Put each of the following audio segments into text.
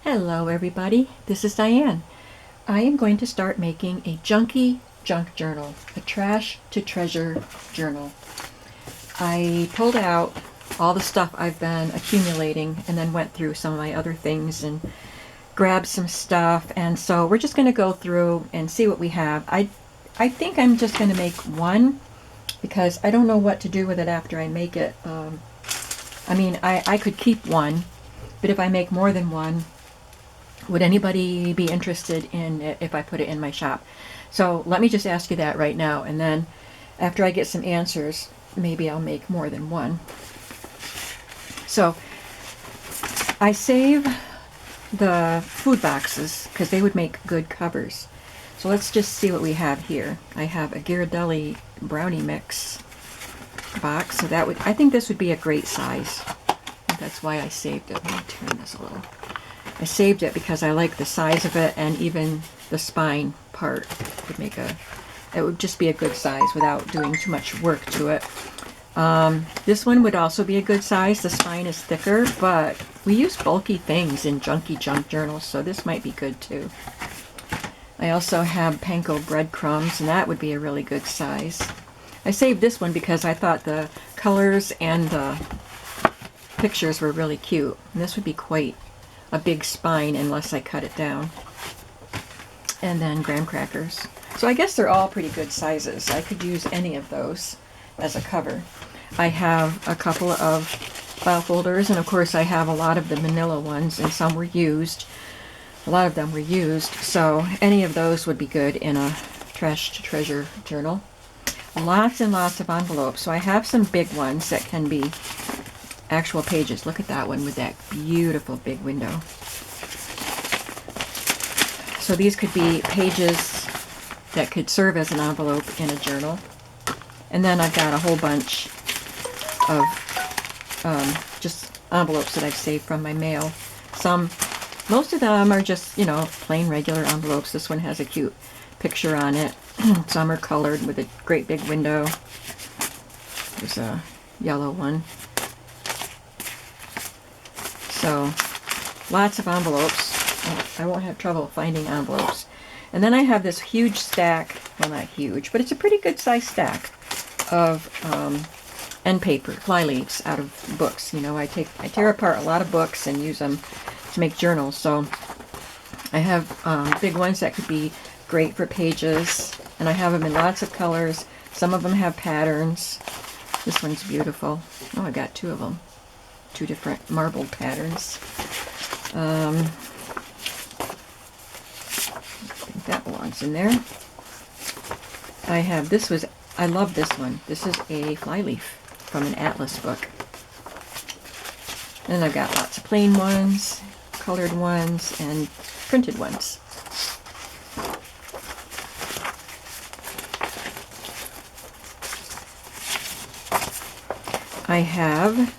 Hello everybody, this is Diane. I am going to start making a junky junk journal, a trash to treasure journal. I pulled out all the stuff I've been accumulating and then went through some of my other things and grabbed some stuff, and so we're just going to go through and see what we have. I think I'm just going to make one because I don't know what to do with it after I make it. I could keep one, but if I make more than one, would anybody be interested in it if I put it in my shop? So let me just ask you that right now, and then after I get some answers, maybe I'll make more than one. So I save the food boxes because they would make good covers. So let's just see what we have here. I have a Ghirardelli brownie mix box, so I think this would be a great size. That's why I saved it. Let me turn this a little. I saved it because I like the size of it, and even the spine part would it would just be a good size without doing too much work to it. This one would also be a good size. The spine is thicker, but we use bulky things in junky junk journals, so this might be good too. I also have panko breadcrumbs, and that would be a really good size. I saved this one because I thought the colors and the pictures were really cute, and this would be quite a big spine unless I cut it down. And then graham crackers. So I guess they're all pretty good sizes. I could use any of those as a cover. I have a couple of file folders, and of course I have a lot of the manila ones, and some were used. A lot of them were used, so any of those would be good in a trash to treasure journal. Lots and lots of envelopes. So I have some big ones that can be actual pages. Look at that one with that beautiful big window. So these could be pages that could serve as an envelope in a journal. And then I've got a whole bunch of just envelopes that I've saved from my mail. Most of them are just, plain regular envelopes. This one has a cute picture on it. Some are colored with a great big window. There's a yellow one. So, lots of envelopes. I won't have trouble finding envelopes. And then I have this huge stack, well, not huge, but it's a pretty good size stack of end paper, fly leaves out of books. I tear apart a lot of books and use them to make journals. So I have big ones that could be great for pages, and I have them in lots of colors. Some of them have patterns. This one's beautiful. Oh, I got two of them. Two different marbled patterns. I think that belongs in there. I love this one. This is a flyleaf from an Atlas book. And I've got lots of plain ones, colored ones, and printed ones. I have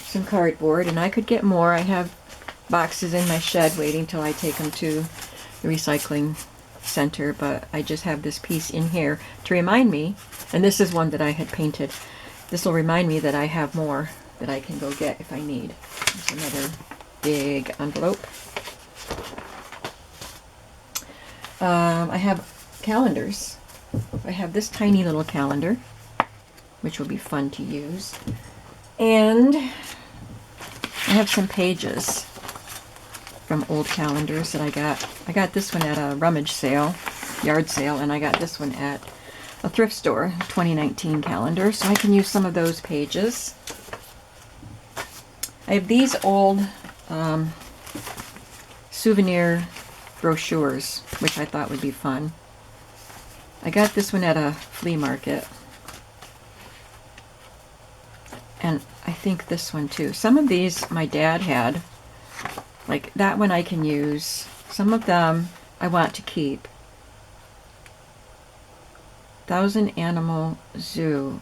some cardboard, and I could get more. I have boxes in my shed waiting till I take them to the recycling center, but I just have this piece in here to remind me, and this is one that I had painted. This will remind me that I have more that I can go get if I need. There's another big envelope. I have calendars. I have this tiny little calendar, which will be fun to use. And I have some pages from old calendars that I got. I got this one at a rummage sale, yard sale, and I got this one at a thrift store, 2019 calendar, so I can use some of those pages. I have these old souvenir brochures, which I thought would be fun. I got this one at a flea market. And I think this one too. Some of these my dad had. Like that one I can use. Some of them I want to keep. 1000 Animal Zoo.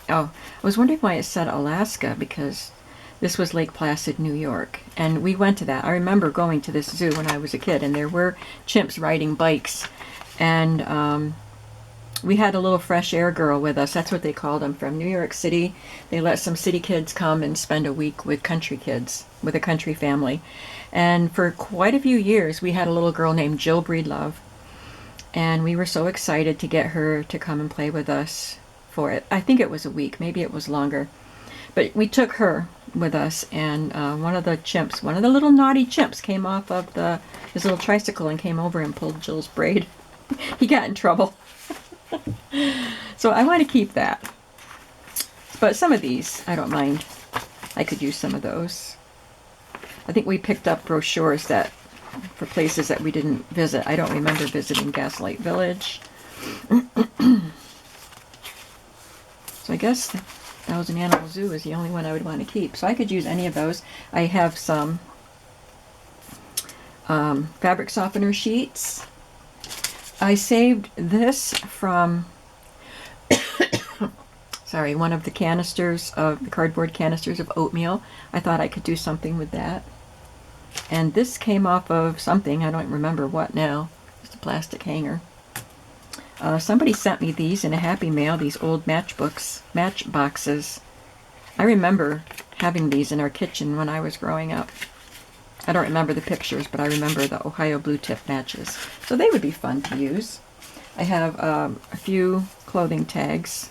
Oh, I was wondering why it said Alaska, because this was Lake Placid, New York. And we went to that. I remember going to this zoo when I was a kid, and there were chimps riding bikes. And we had a little fresh air girl with us. That's what they called them, from New York City. They let some city kids come and spend a week with country kids, with a country family. And for quite a few years, we had a little girl named Jill Breedlove. And we were so excited to get her to come and play with us for it. I think it was a week, maybe it was longer. But we took her with us, and one of the little naughty chimps came off of his little tricycle and came over and pulled Jill's braid. He got in trouble. So I want to keep that. But some of these, I don't mind. I could use some of those. I think we picked up brochures for places that we didn't visit. I don't remember visiting Gaslight Village. So I guess the Thousand Animal Zoo is the only one I would want to keep. So I could use any of those. I have some fabric softener sheets. I saved this from one of the cardboard canisters of oatmeal. I thought I could do something with that. And this came off of something, I don't remember what now, just a plastic hanger. Somebody sent me these in a Happy Mail, these old matchboxes. I remember having these in our kitchen when I was growing up. I don't remember the pictures, but I remember the Ohio blue tip matches. So they would be fun to use. I have a few clothing tags.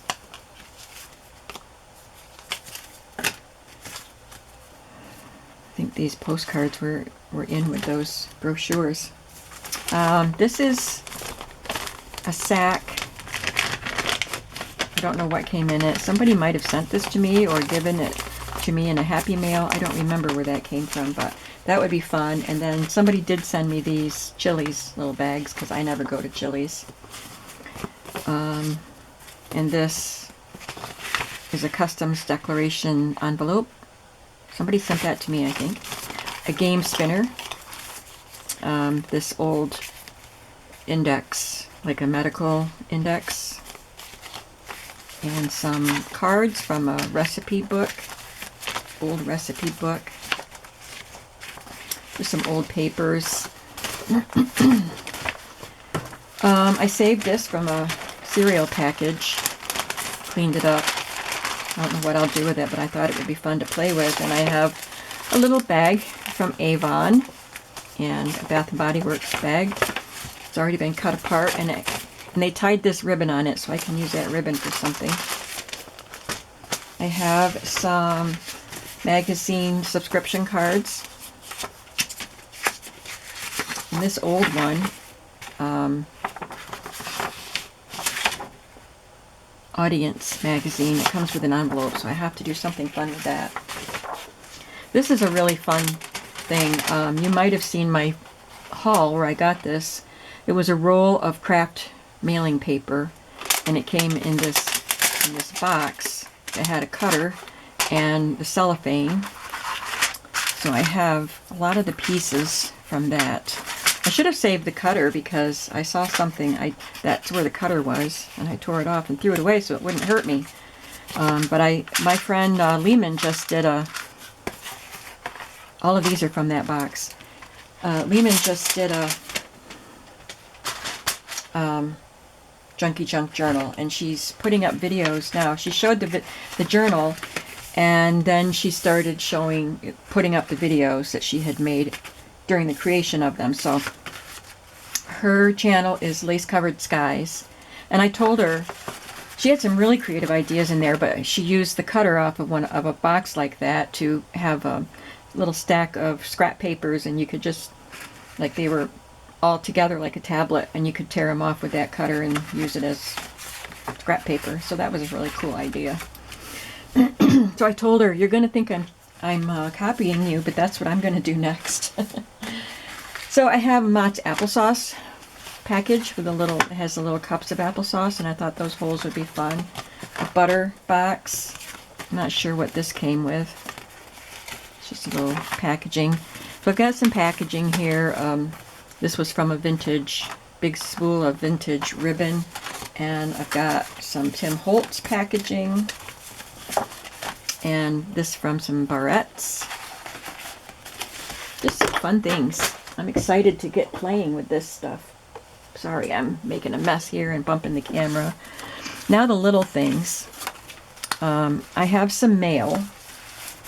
I think these postcards were in with those brochures. This is a sack. I don't know what came in it. Somebody might have sent this to me or given it to me in a Happy Mail. I don't remember where that came from, but that would be fun. And then somebody did send me these Chili's little bags, because I never go to Chili's. And this is a customs declaration envelope. Somebody sent that to me, I think. A game spinner. This old index, like a medical index. And some cards from a recipe book. Old recipe book. There's some old papers. I saved this from a cereal package. Cleaned it up. I don't know what I'll do with it, but I thought it would be fun to play with. And I have a little bag from Avon and a Bath & Body Works bag. It's already been cut apart, and they tied this ribbon on it, so I can use that ribbon for something. I have some magazine subscription cards. And this old one, Audience magazine. It comes with an envelope, so I have to do something fun with that. This is a really fun thing. You might have seen my haul where I got this. It was a roll of craft mailing paper, and it came in this box. It had a cutter and the cellophane. So I have a lot of the pieces from that. I should have saved the cutter, because I saw something, that's where the cutter was, and I tore it off and threw it away so it wouldn't hurt me. But my friend Lehman just did all of these are from that box. Lehman just did a Junky Junk journal, and she's putting up videos now. She showed the journal, and then she started putting up the videos that she had made during the creation of them. So her channel is Lace Covered Skies, and I told her she had some really creative ideas in there, but she used the cutter off of a box like that to have a little stack of scrap papers, and you could just, like, they were all together like a tablet, and you could tear them off with that cutter and use it as scrap paper. So that was a really cool idea. So I told her, you're going to think I'm copying you, but that's what I'm going to do next. So I have Mott's applesauce package with it has the little cups of applesauce, and I thought those holes would be fun. A butter box. I'm not sure what this came with. It's just a little packaging. So I've got some packaging here. This was from a big spool of vintage ribbon, and I've got some Tim Holtz packaging, and this from some barrettes. Just some fun things. I'm excited to get playing with this stuff. Sorry, I'm making a mess here and bumping the camera. Now the little things. I have some mail.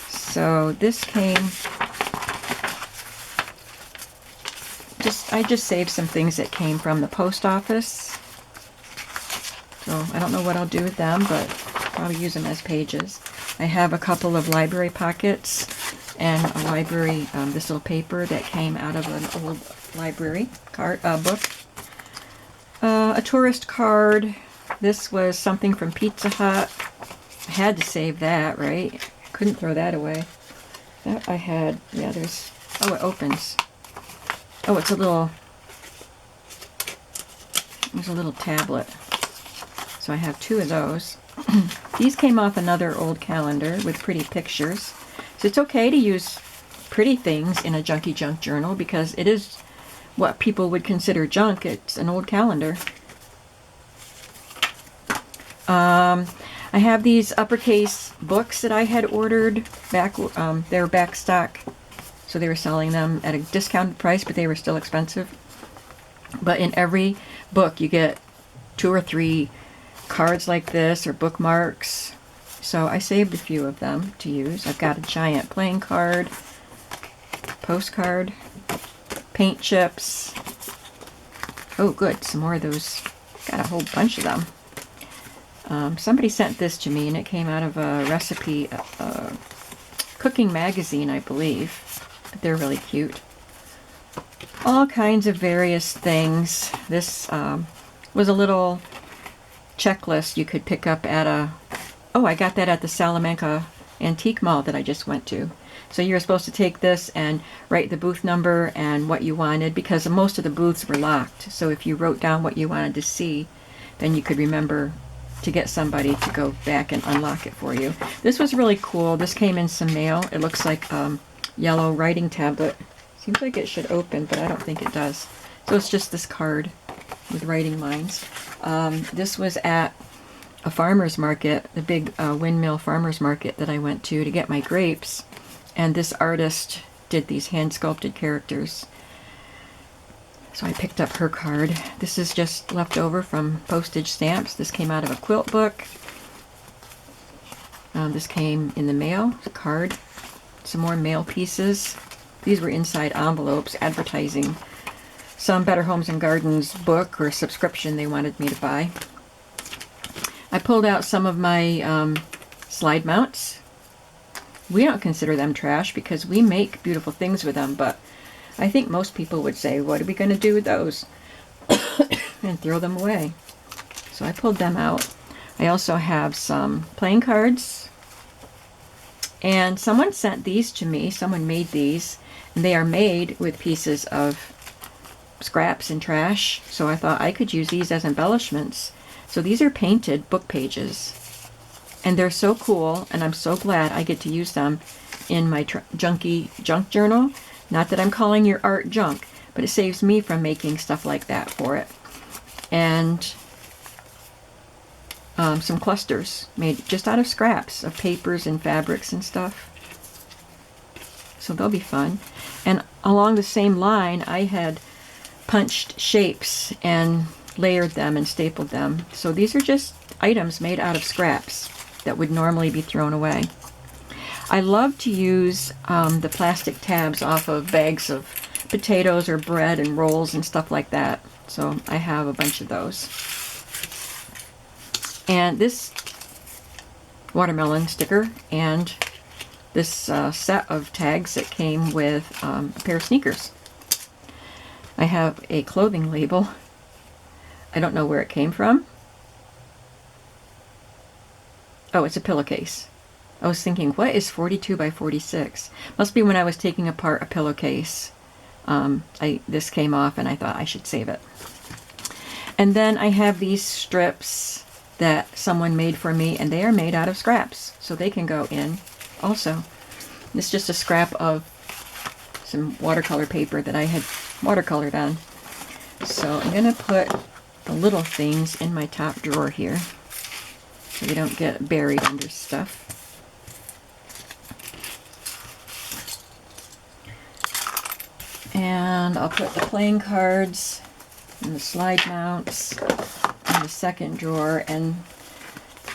So this came, I just saved some things that came from the post office. So I don't know what I'll do with them, but probably use them as pages. I have a couple of library pockets and a library, this little paper that came out of an old library card book. A tourist card. This was something from Pizza Hut. I had to save that, right? Couldn't throw that away. That I had, yeah, there's, oh, it opens. Oh, it's a little, there's a little tablet. So I have 2 of those. These came off another old calendar with pretty pictures. So it's okay to use pretty things in a junky junk journal because it is what people would consider junk. It's an old calendar. I have these uppercase books that I had ordered back. They were back stock, so they were selling them at a discounted price, but they were still expensive. But in every book you get 2 or 3 cards like this or bookmarks. So I saved a few of them to use. I've got a giant playing card, postcard, paint chips. Oh good, some more of those. Got a whole bunch of them. Somebody sent this to me and it came out of a recipe cooking magazine, I believe. But they're really cute. All kinds of various things. This was a little checklist you could pick up at a, oh, I got that at the Salamanca Antique Mall that I just went to. So you were supposed to take this and write the booth number and what you wanted, because most of the booths were locked. So if you wrote down what you wanted to see, then you could remember to get somebody to go back and unlock it for you. This was really cool. This came in some mail. It looks like yellow writing tablet. Seems like it should open, but I don't think it does. So it's just this card with writing lines. This was at a farmer's market, the big windmill farmer's market that I went to get my grapes. And this artist did these hand-sculpted characters. So I picked up her card. This is just left over from postage stamps. This came out of a quilt book. This came in the mail, a card. Some more mail pieces. These were inside envelopes advertising some Better Homes and Gardens book or subscription they wanted me to buy. I pulled out some of my slide mounts. We don't consider them trash because we make beautiful things with them, but I think most people would say, what are we going to do with those? And throw them away. So I pulled them out. I also have some playing cards. And someone sent these to me. Someone made these. And they are made with pieces of scraps and trash. So I thought I could use these as embellishments. So these are painted book pages. And they're so cool. And I'm so glad I get to use them in my junky junk journal. Not that I'm calling your art junk, but it saves me from making stuff like that for it. And some clusters made just out of scraps of papers and fabrics and stuff. So they'll be fun. And along the same line, I had punched shapes and layered them and stapled them. So these are just items made out of scraps that would normally be thrown away. I love to use the plastic tabs off of bags of potatoes or bread and rolls and stuff like that. So I have a bunch of those. And this watermelon sticker and this set of tags that came with a pair of sneakers. I have a clothing label. I don't know where it came from. Oh, it's a pillowcase. I was thinking, what is 42 by 46? Must be when I was taking apart a pillowcase. This came off and I thought I should save it. And then I have these strips that someone made for me, and they are made out of scraps, so they can go in also. This is just a scrap of some watercolor paper that I had watercolored on. So I'm going to put the little things in my top drawer here so they don't get buried under stuff. And I'll put the playing cards and the slide mounts in the second drawer, and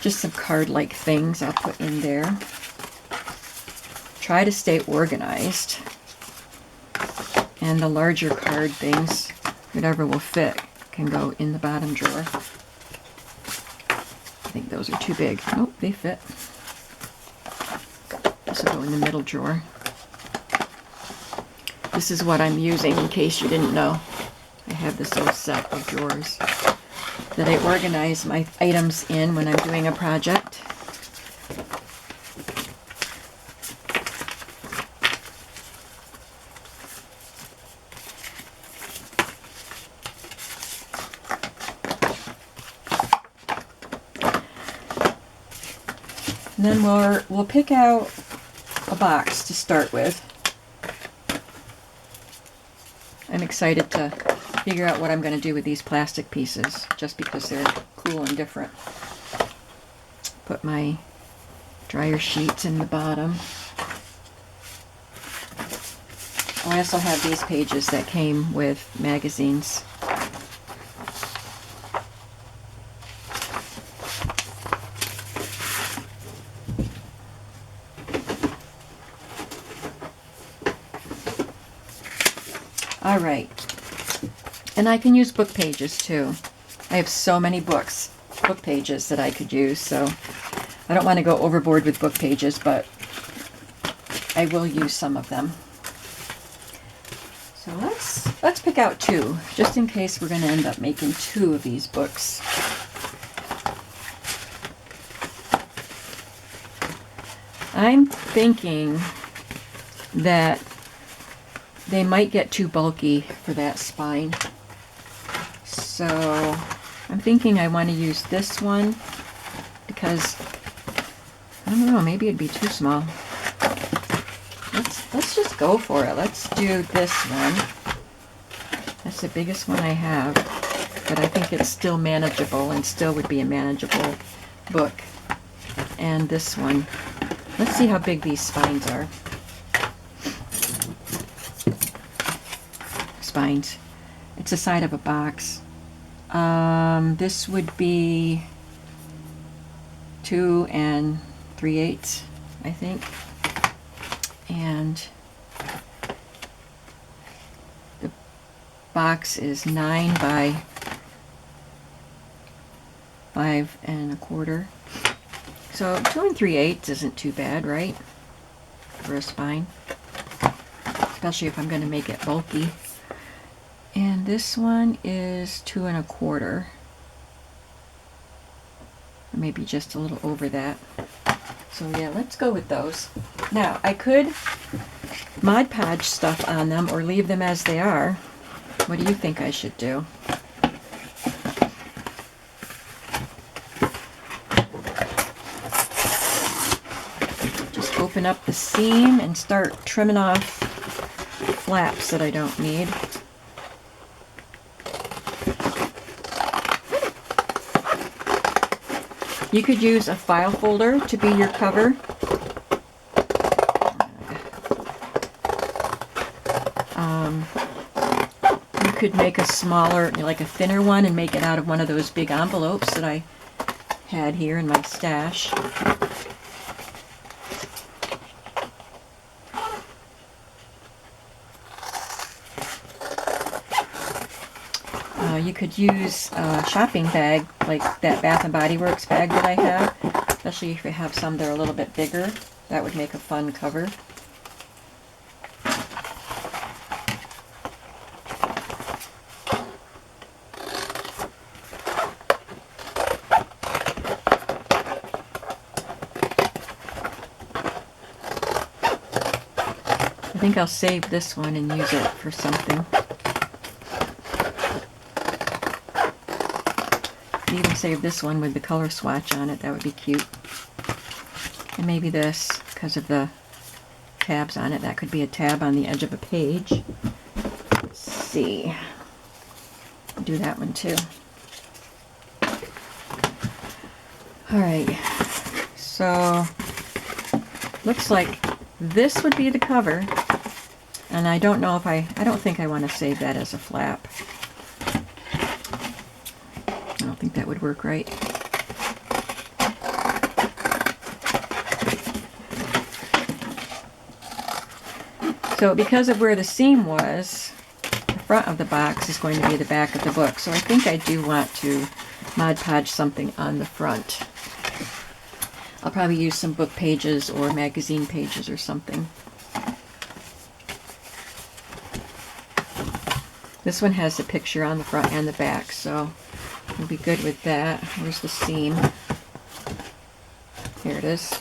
just some card-like things I'll put in there. Try to stay organized. And the larger card things, whatever will fit, can go in the bottom drawer. I think those are too big. Nope, they fit. This will go in the middle drawer. This is what I'm using in case you didn't know. I have this whole set of drawers that I organize my items in when I'm doing a project. And then we'll pick out a box to start with. I'm excited to figure out what I'm going to do with these plastic pieces, just because they're cool and different. Put my dryer sheets in the bottom. I also have these pages that came with magazines. All right, and I can use book pages too. I have so many book pages that I could use, so I don't want to go overboard with book pages, but I will use some of them. So let's pick out two, just in case we're going to end up making two of these books. I'm thinking that they might get too bulky for that spine. So I'm thinking I want to use this one because, I don't know, maybe it'd be too small. Let's just go for it. Let's do this one. That's the biggest one I have, but I think it's still manageable and still would be a manageable book. And this one. Let's see how big these spines are. Spines. It's the side of a box. This would be 2 3/8, I think. And the box is 9 by 5 1/4. So 2 3/8 isn't too bad, right? For a spine. Especially if I'm going to make it bulky. And this one is 2 1/4. Or maybe just a little over that. So yeah, let's go with those. Now, I could Mod Podge stuff on them or leave them as they are. What do you think I should do? Just open up the seam and start trimming off flaps that I don't need. You could use a file folder to be your cover. You could make a smaller, like a thinner one, and make it out of one of those big envelopes that I had here in my stash. You could use a shopping bag, like that Bath & Body Works bag that I have, especially if you have some that are a little bit bigger. That would make a fun cover. I think I'll save this one and use it for something. Even save this one with the color swatch on it. That would be cute. And maybe this, because of the tabs on it, that could be a tab on the edge of a page. Let's see. Do that one too. Alright, so looks like this would be the cover, and I don't know if I don't think I want to save that as a flap. that would work right. So because of where the seam was, the front of the box is going to be the back of the book. So I think I do want to Mod Podge something on the front. I'll probably use some book pages or magazine pages or something. This one has the picture on the front and the back, so we'll be good with that. Where's the seam? Here it is.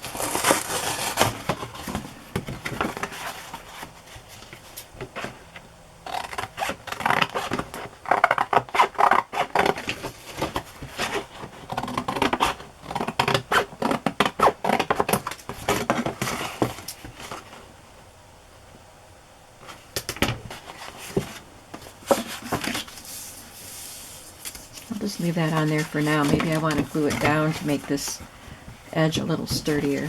Just leave that on there for now. Maybe I want to glue it down to make this edge a little sturdier.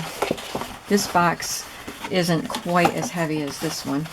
This box isn't quite as heavy as this one.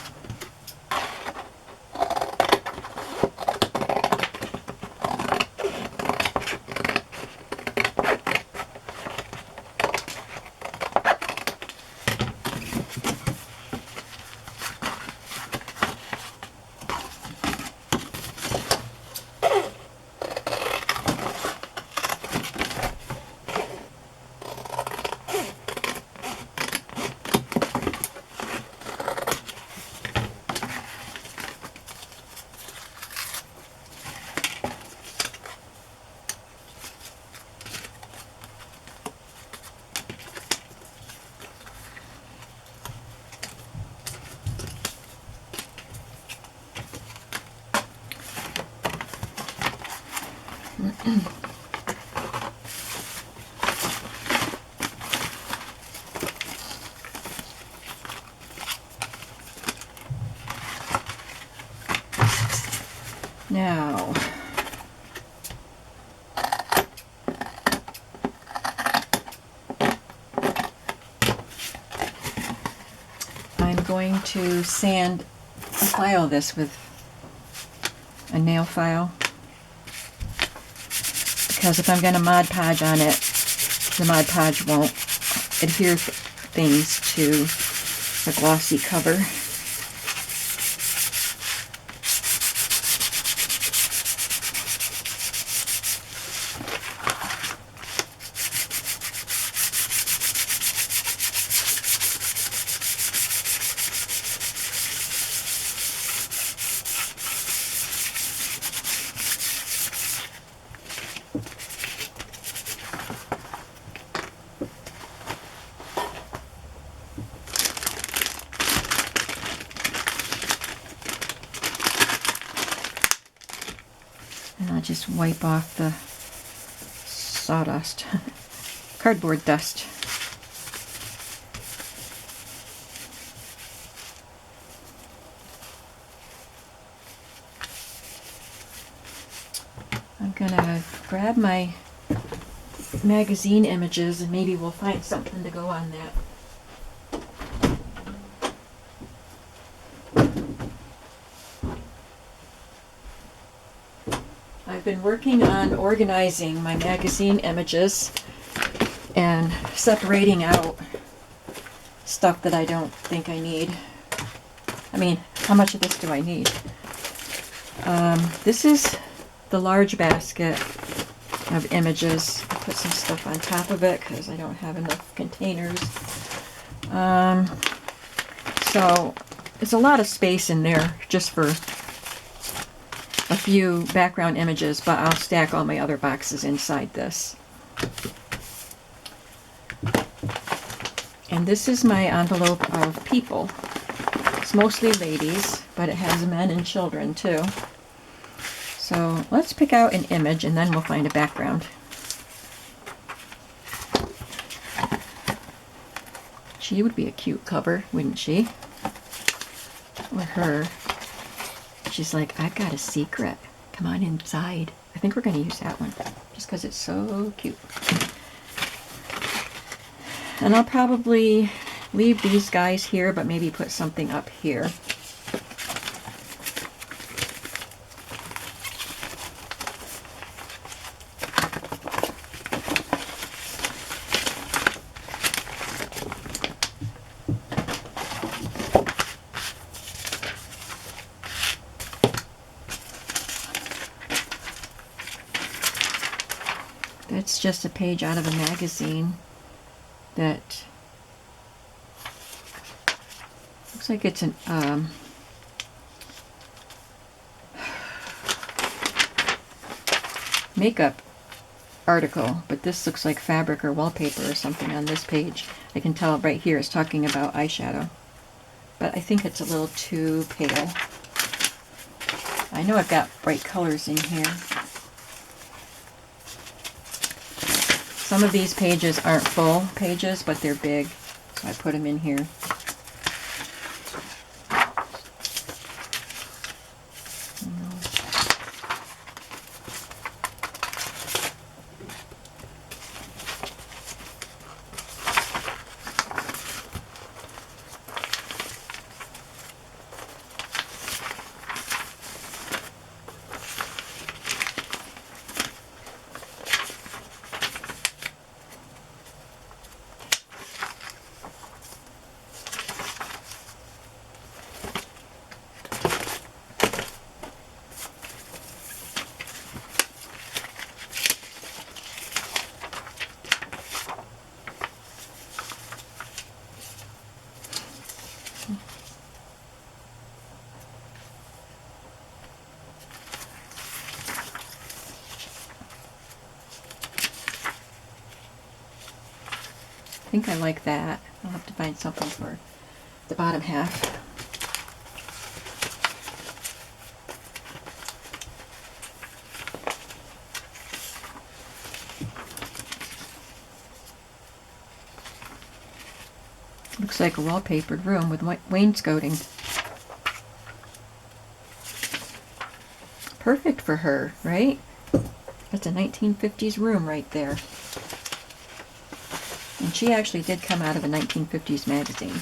Now, I'm going to sand file this with a nail file, because if I'm going to Mod Podge on it, the Mod Podge won't adhere things to the glossy cover. And I'll just wipe off the sawdust, cardboard dust. I'm gonna grab my magazine images and maybe we'll find something to go on that. I've been working on organizing my magazine images and separating out stuff that I don't think I need. I mean, how much of this do I need? This is the large basket of images. I put some stuff on top of it because I don't have enough containers. So it's a lot of space in there just for a few background images, but I'll stack all my other boxes inside this. And this is my envelope of people. It's mostly ladies, but it has men and children too. So let's pick out an image and then we'll find a background. She would be a cute cover, wouldn't she? Or her. She's like, I've got a secret. Come on inside. I think we're going to use that one just because it's so cute. And I'll probably leave these guys here, but maybe put something up here. That's just a page out of a magazine that looks like it's an makeup article, but this looks like fabric or wallpaper or something on this page. I can tell right here it's talking about eyeshadow, but I think it's a little too pale. I know I've got bright colors in here. Some of these pages aren't full pages, but they're big, so I put them in here. I think I like that. I'll have to find something for the bottom half. Looks like a wallpapered room with wainscoting. Perfect for her, right? That's a 1950s room right there. And she actually did come out of a 1950s magazine.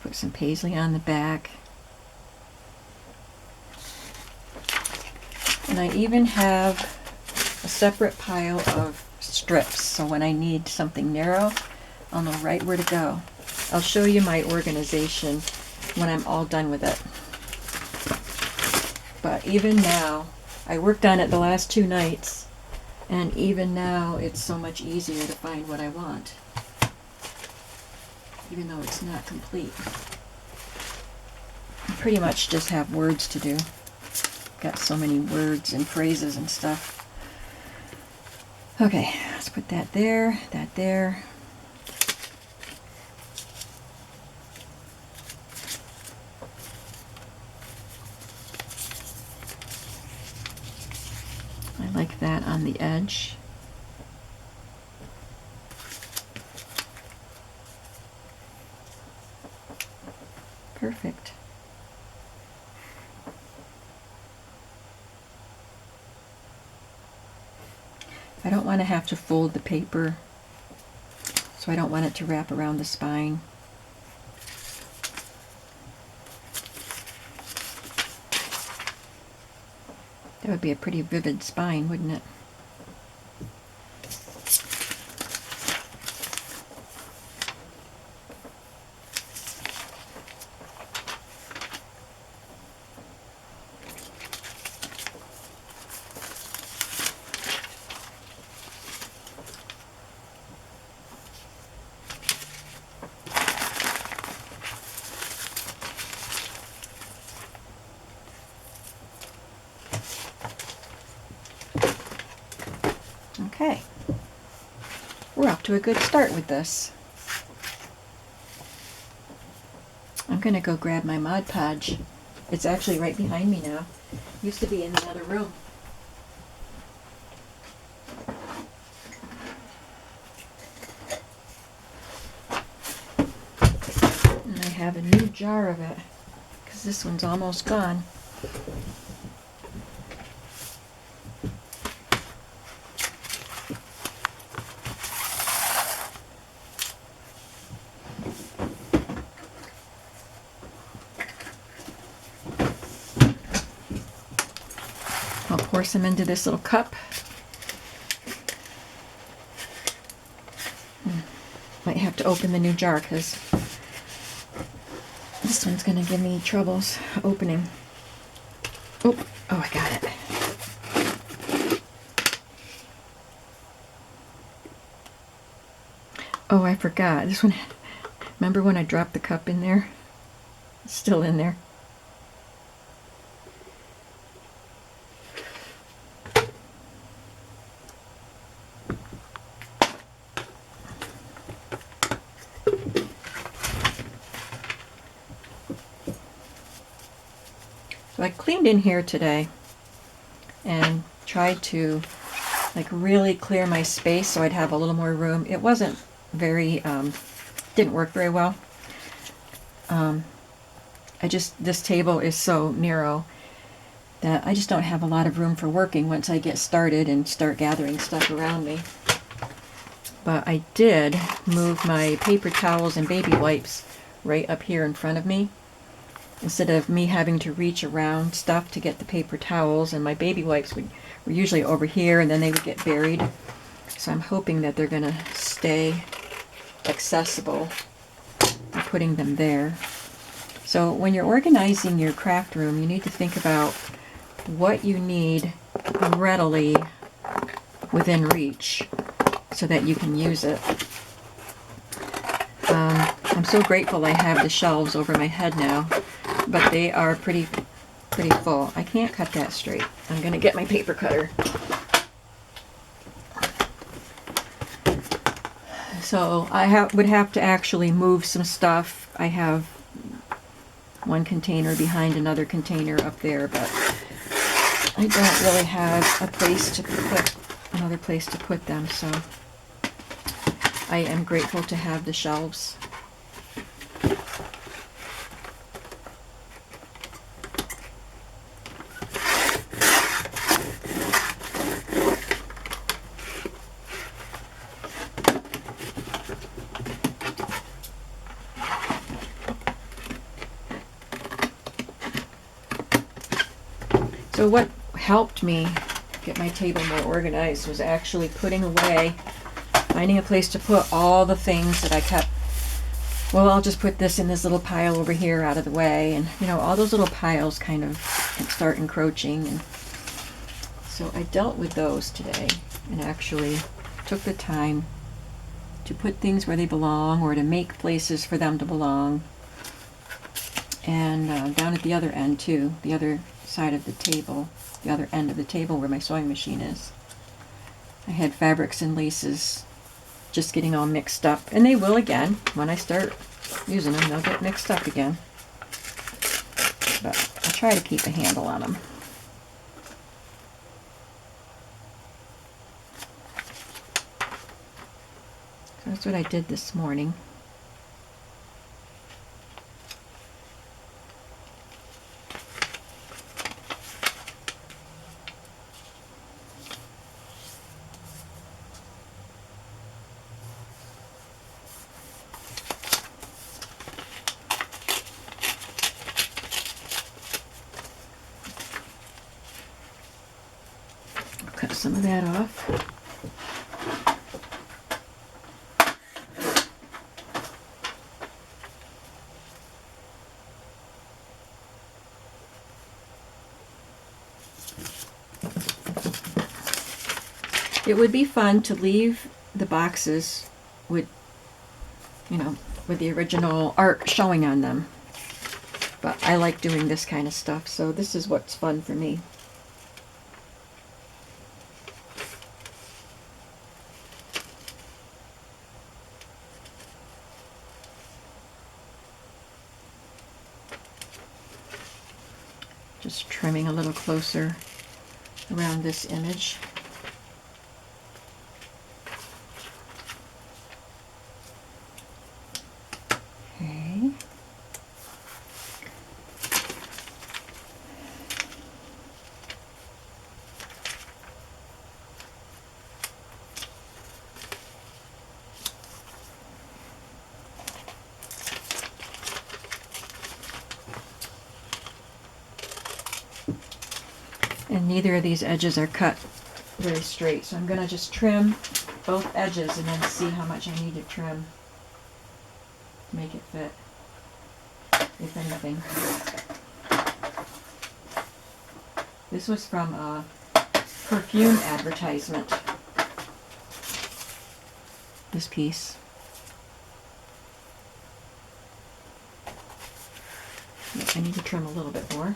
Put some paisley on the back. And I even have a separate pile of strips, so when I need something narrow, I'll know right where to go. I'll show you my organization when I'm all done with it. But even now, I worked on it the last 2 nights, and even now it's so much easier to find what I want, even though it's not complete. I pretty much just have words to do. Got so many words and phrases and stuff. Okay, let's put that there, that there. I like that on the edge. Perfect. I don't want to have to fold the paper, so I don't want it to wrap around the spine. That would be a pretty vivid spine, wouldn't it? Okay, we're off to a good start with this. I'm going to go grab my Mod Podge. It's actually right behind me now. Used to be in the other room. And I have a new jar of it, because this one's almost gone. I'll pour some into this little cup. Might have to open the new jar because this one's going to give me troubles opening. Oh, I got it. Oh, I forgot. This one, remember when I dropped the cup in there? It's still in there. So I cleaned in here today and tried to like really clear my space so I'd have a little more room. It wasn't very, didn't work very well. This table is so narrow that I just don't have a lot of room for working once I get started and start gathering stuff around me. But I did move my paper towels and baby wipes right up here in front of me, instead of me having to reach around stuff to get the paper towels, and my baby wipes were usually over here and then they would get buried. So I'm hoping that they're going to stay accessible by putting them there. So when you're organizing your craft room, you need to think about what you need readily within reach so that you can use it. I'm so grateful I have the shelves over my head now, but they are pretty full. I can't cut that straight. I'm going to get my paper cutter. So I would have to actually move some stuff. I have one container behind another container up there, but I don't really have another place to put them, so I am grateful to have the shelves. So what helped me get my table more organized was actually finding a place to put all the things that I kept. Well, I'll just put this in this little pile over here out of the way, and all those little piles kind of start encroaching, and so I dealt with those today and actually took the time to put things where they belong, or to make places for them to belong. And down at the other end too, the other side of the table, the other end of the table where my sewing machine is, I had fabrics and laces just getting all mixed up, and they will again when I start using them. They'll get mixed up again, but I try to keep a handle on them. So that's what I did this morning. Cut some of that off. It would be fun to leave the boxes with, with the original art showing on them, but I like doing this kind of stuff, so this is what's fun for me. Just trimming a little closer around this image. Okay. And neither of these edges are cut very straight, so I'm going to just trim both edges and then see how much I need to trim to make it fit, if anything. This was from a perfume advertisement. This piece. I need to trim a little bit more.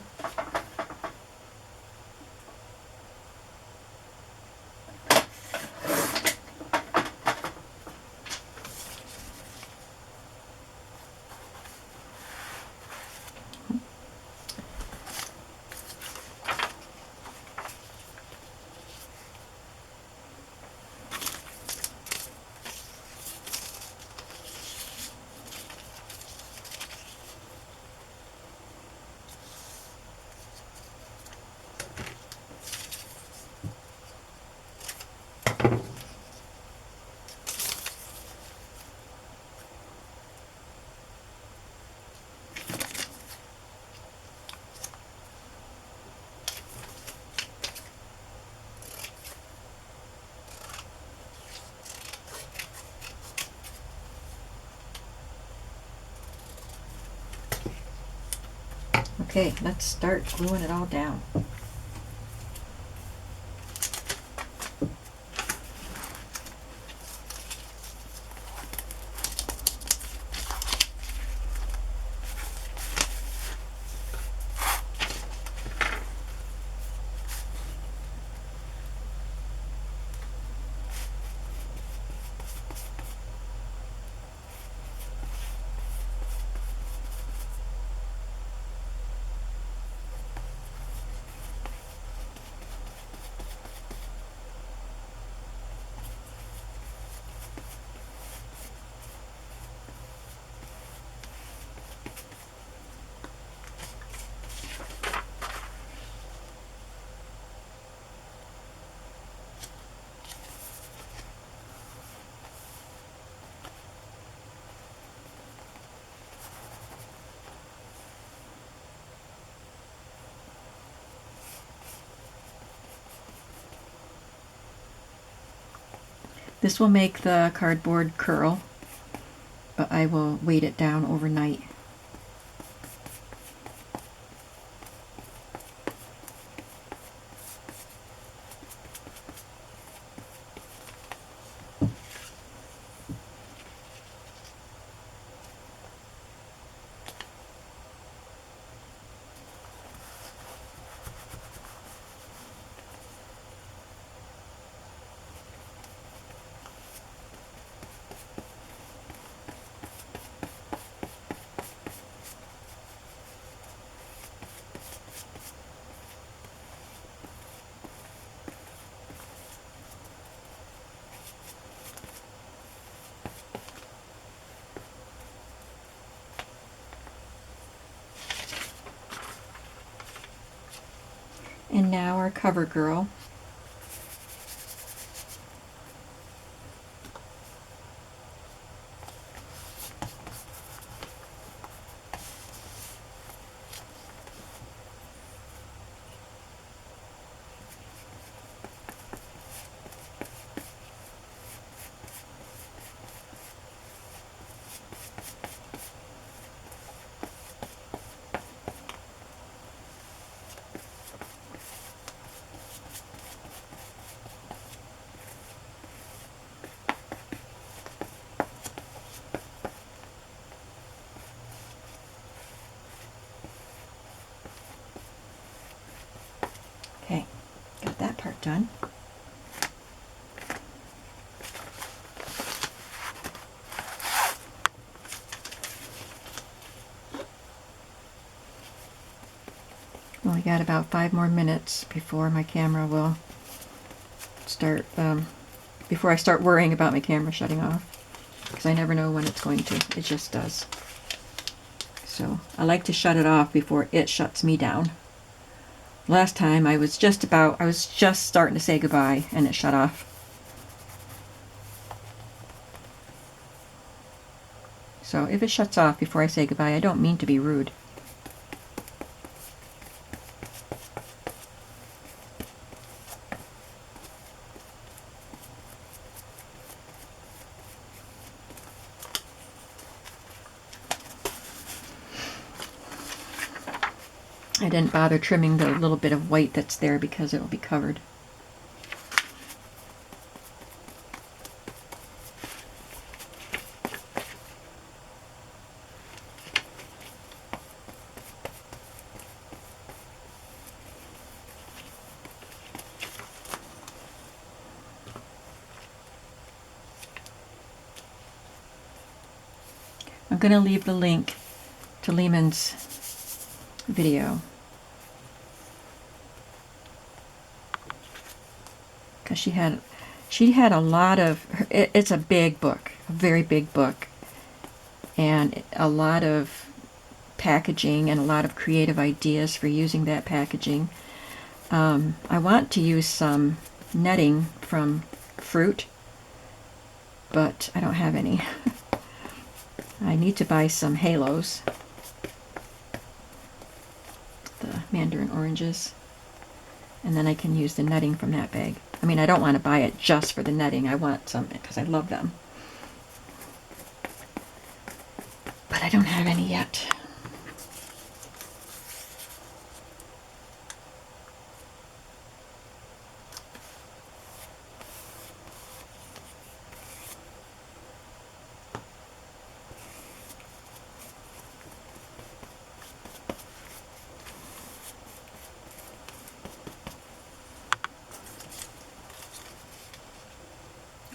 Okay, let's start gluing it all down. This will make the cardboard curl, but I will weight it down overnight. And now our cover girl. Okay, got that part done. Well, I got about 5 more minutes before my camera will start, before I start worrying about my camera shutting off, because I never know when it's going to. It just does. So I like to shut it off before it shuts me down. Last time I was just starting to say goodbye and it shut off. So if it shuts off before I say goodbye, I don't mean to be rude. I didn't bother trimming the little bit of white that's there because it'll be covered. I'm going to leave the link to Lehman's video because she had a lot of, it's a big book, a very big book, and a lot of packaging and a lot of creative ideas for using that packaging. I want to use some netting from fruit, but I don't have any. I need to buy some halos, the mandarin oranges, and then I can use the netting from that bag. I mean, I don't want to buy it just for the netting. I want some because I love them. But I don't have any yet.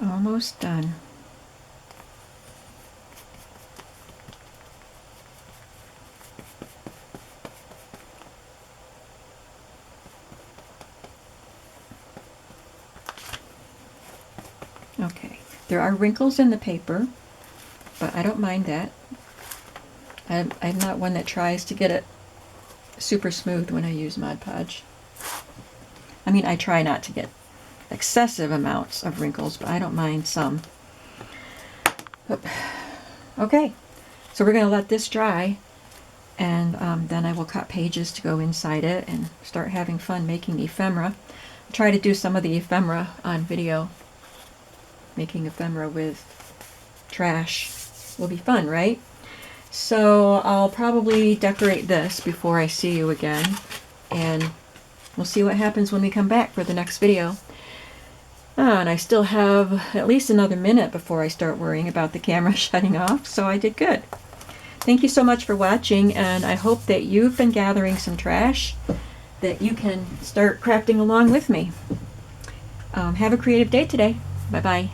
Almost done. Okay, there are wrinkles in the paper, but I don't mind that. I'm not one that tries to get it super smooth when I use Mod Podge. I mean, I try not to get excessive amounts of wrinkles, but I don't mind some. Okay, so we're going to let this dry, and then I will cut pages to go inside it and start having fun making ephemera. I'll try to do some of the ephemera on video. Making ephemera with trash will be fun, right? So I'll probably decorate this before I see you again, and we'll see what happens when we come back for the next video. And I still have at least another minute before I start worrying about the camera shutting off, so I did good. Thank you so much for watching, and I hope that you've been gathering some trash that you can start crafting along with me. Have a creative day today. Bye-bye.